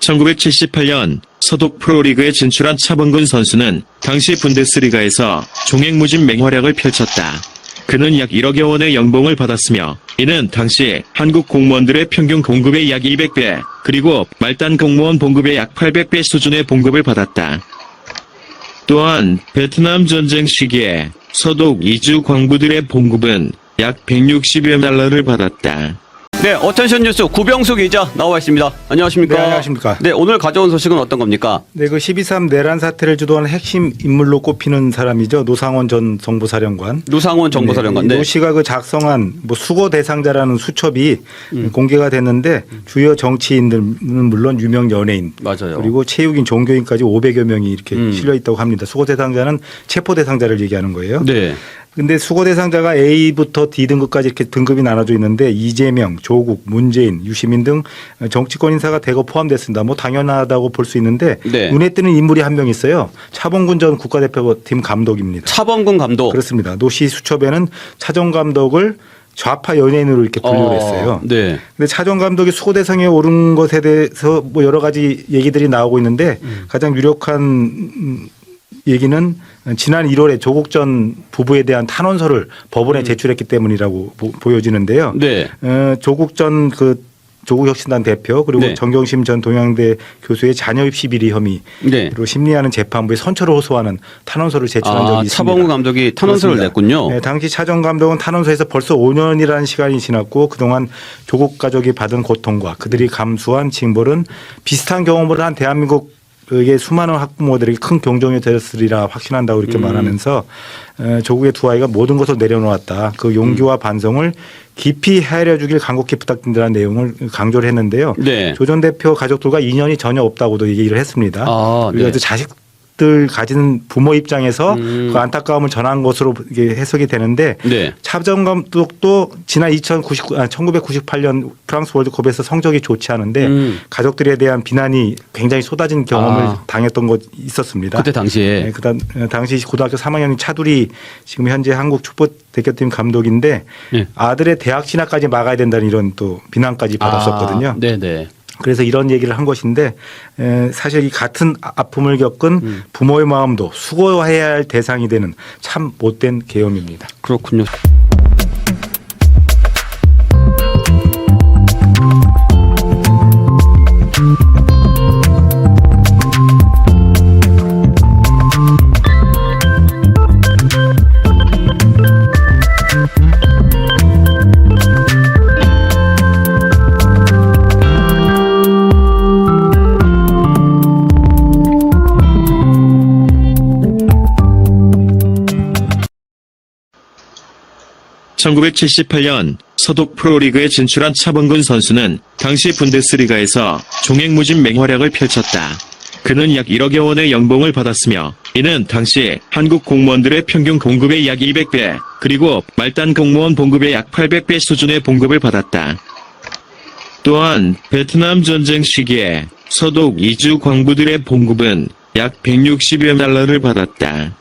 1978년 서독 프로리그에 진출한 차범근 선수는 당시 분데스리가에서 종횡무진 맹활약을 펼쳤다. 그는 약 1억여 원의 연봉을 받았으며 이는 당시 한국 공무원들의 평균 봉급의 약 200배, 그리고 말단 공무원 봉급의 약 800배 수준의 봉급을 받았다. 또한 베트남 전쟁 시기에 서독 이주 광부들의 봉급은 약 160여 달러를 받았다. 네, 어텐션 뉴스 구병수 기자 나와 있습니다. 안녕하십니까? 네, 안녕하십니까? 네, 오늘 가져온 소식은 어떤 겁니까? 네, 그 12.3 내란 사태를 주도한 핵심 인물로 꼽히는 사람이죠. 노상원 전 정보사령관. 노상원 정보사령관. 네. 노 씨가 그 작성한 뭐 수거 대상자라는 수첩이 공개가 됐는데 주요 정치인들은 물론 유명 연예인, 맞아요. 그리고 체육인, 종교인까지 500여 명이 이렇게 실려 있다고 합니다. 수거 대상자는 체포 대상자를 얘기하는 거예요. 네. 근데 수거 대상자가 A부터 D 등급까지 이렇게 등급이 나눠져 있는데 이재명, 조국, 문재인, 유시민 등 정치권 인사가 대거 포함됐습니다. 뭐 당연하다고 볼 수 있는데 네. 눈에 띄는 인물이 한 명 있어요. 차범근 전 국가대표팀 감독입니다. 차범근 감독. 그렇습니다. 노씨 수첩에는 차 전 감독을 좌파 연예인으로 이렇게 분류를 했어요. 네. 근데 차 전 감독이 수고 대상에 오른 것에 대해서 뭐 여러 가지 얘기들이 나오고 있는데 가장 유력한 얘기는 지난 1월에 조국 전 부부에 대한 탄원서를 법원에 제출했기 때문이라고 보여지는데요. 네. 조국 전 조국혁신단 대표 그리고 네. 정경심 전 동양대 교수의 자녀 입시 비리 혐의로 네. 심리하는 재판부에 선처를 호소하는 탄원서를 제출한 적이 있습니다. 차범근 감독이 탄원서를 그렇습니다. 냈군요. 네, 당시 차 전 감독은 탄원서에서 벌써 5년이라는 시간이 지났고 그동안 조국 가족이 받은 고통과 그들이 감수한 징벌은 비슷한 경험을 한 대한민국 그게 수많은 학부모들에게 큰 경종이 되었으리라 확신한다고 이렇게 말하면서 조국의 두 아이가 모든 것을 내려놓았다. 그 용기와 반성을 깊이 헤아려 주길 간곡히 부탁드린다는 내용을 강조를 했는데요. 네. 조 전 대표 가족들과 인연이 전혀 없다고도 얘기를 했습니다. 네. 그래서 자식들 가진 부모 입장에서 그 안타까움을 전한 것으로 이게 해석이 되는데 네. 차 전 감독도 지난 1998년 프랑스 월드컵에서 성적이 좋지 않은데 가족들에 대한 비난이 굉장히 쏟아진 경험을 당했던 것 있었습니다. 그때 당시에. 네, 그다음 당시 고등학교 3학년인 차두리 지금 현재 한국 축구 대표팀 감독인데 네. 아들의 대학 진학까지 막아야 된다는 이런 또 비난까지 받았었거든요. 네네. 그래서 이런 얘기를 한 것인데 사실 이 같은 아픔을 겪은 부모의 마음도 수고해야 할 대상이 되는 참 못된 계엄입니다. 그렇군요. (1978년) 서독 프로리그에 진출한 차범근 선수는 당시 분데스리가에서 종횡무진 맹활약을 펼쳤다. 그는 약 1억여 원의 연봉을 받았으며 이는 당시 한국 공무원들의 평균 봉급의 약 200배, 그리고 말단 공무원 봉급의 약 800배 수준의 봉급을 받았다. 또한 베트남 전쟁 시기에 서독 이주 광부들의 봉급은 약 160여 달러를 받았다.